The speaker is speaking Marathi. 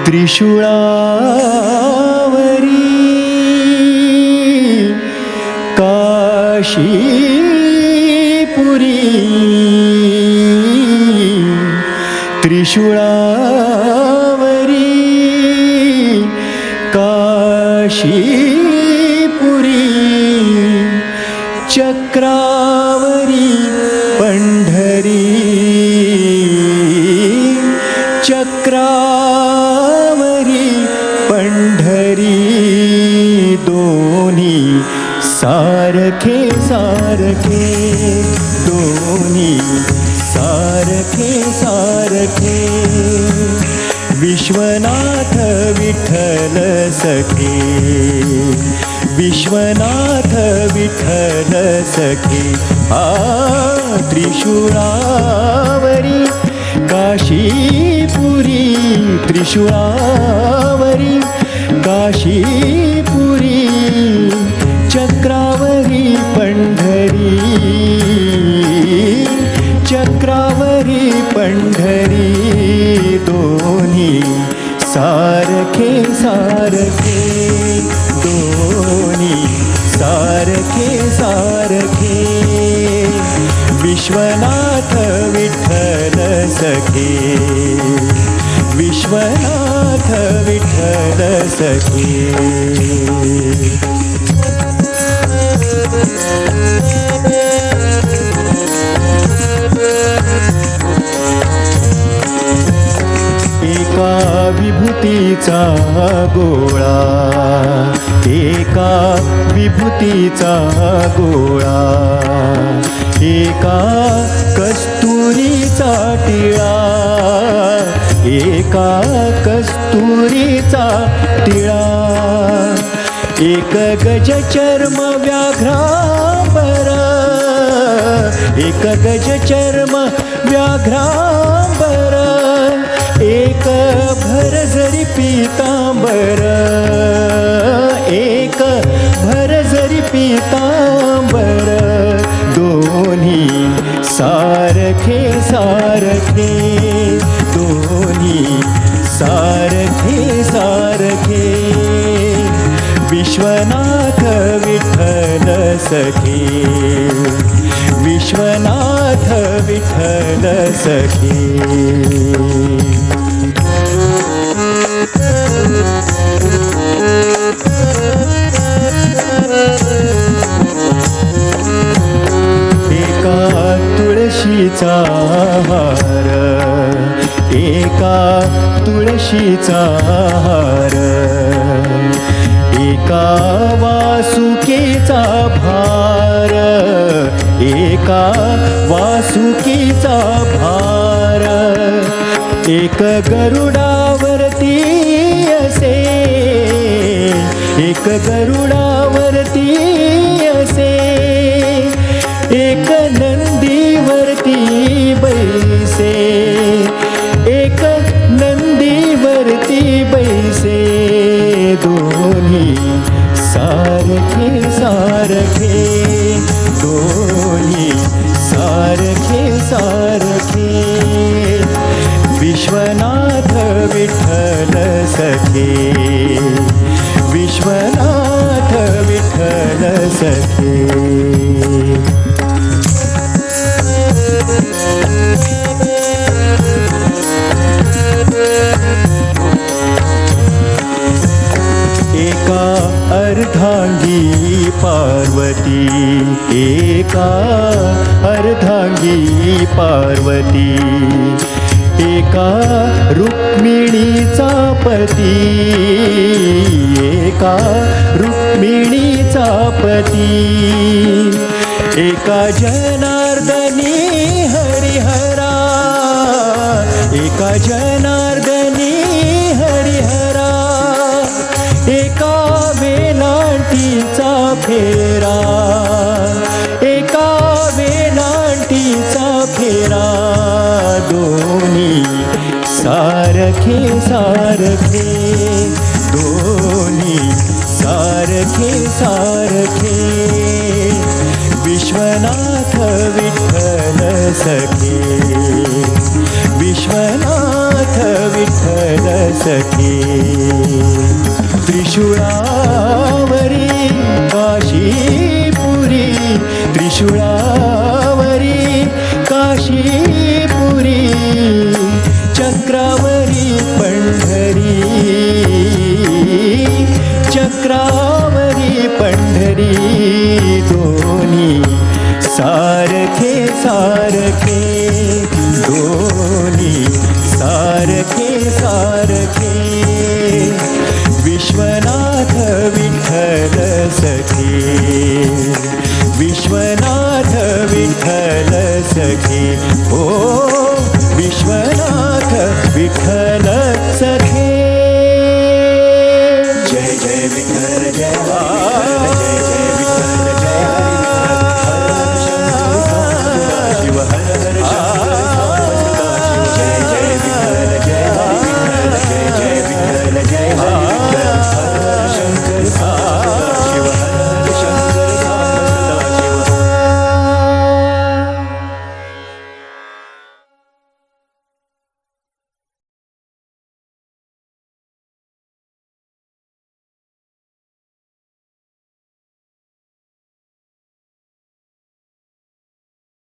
त्रिशूळावरी काशीपुरी त्रिशूळावरी काशीपुरी चक्रावरी पंढरी चक्रावरी पंढरी दोन्ही सारखे सारखे दोन्ही सारखे सारखे विश्वनाथ विठ्ठल सखे विश्वनाथ विठ्ठल सखे त्रिशूळावरी काशीपुरी त्रिशूळावरी काशीपुरी चक्रावरी पंढरी चक्रावरी पंढरी दोन्ही सारखे सारखे दोन्ही सारखे सारखे विश्वनाथ विठ्ठल सखे विश्वनाथ विठ्ठल सखे एका विभूतीचा गोळा एका विभूतीचा गोळा एका कस्तुरीचा टिळा एका कस्तुरीचा टिळा एक गज चर्म व्याघ्रांबर एक गज चर्म व्याघ्रांबर एक भरजरी पीतांबर एक भरजरी पीतांबर दोन्ही सारखे सारखे दोन्ही सारखे सारखे विश्वनाथ विठ्ठल सखे विश्वनाथ विठ्ठल सखे एका तुळशीचा हार एका तुळशीचा हार एका वासुकीचा भार एका वासुकीचा भार एक गरुडावरती असे एक गरुडावरती असे एक नंदीवरती बैसे एक नंदीवरती बैसे दोन्ही सारखे सारखे दोन्ही सारखे सारखे विश्वनाथ विठ्ठल सखे विश्वनाथ विठ्ठल सखे एका अर्धांगी पार्वती एका अर्धांगी पार्वती एका रुक्मिणीचा पती एका रुक्मिणीचा पती एका जनार्दनी हरिहरा एका जनार्दनी हरिहरा एका वेलांटीचा फेरा एका वेलांटीचा फेरा दोन्ही सारखे सारखे दोन्ही सारखे सारखे विश्वनाथ विठ्ठल सखे विश्वनाथ विठ्ठल सखे त्रिशूळावरी काशीपुरी, त्रिशूळावरी काशीपुरी, चक्रावरी पंढरी, चक्रावरी पंढरी, दोन्ही सारखे सारखे, दोन्ही सारखे सारखे, विश्वनाथ विठ्ठल सखे, विश्वनाथ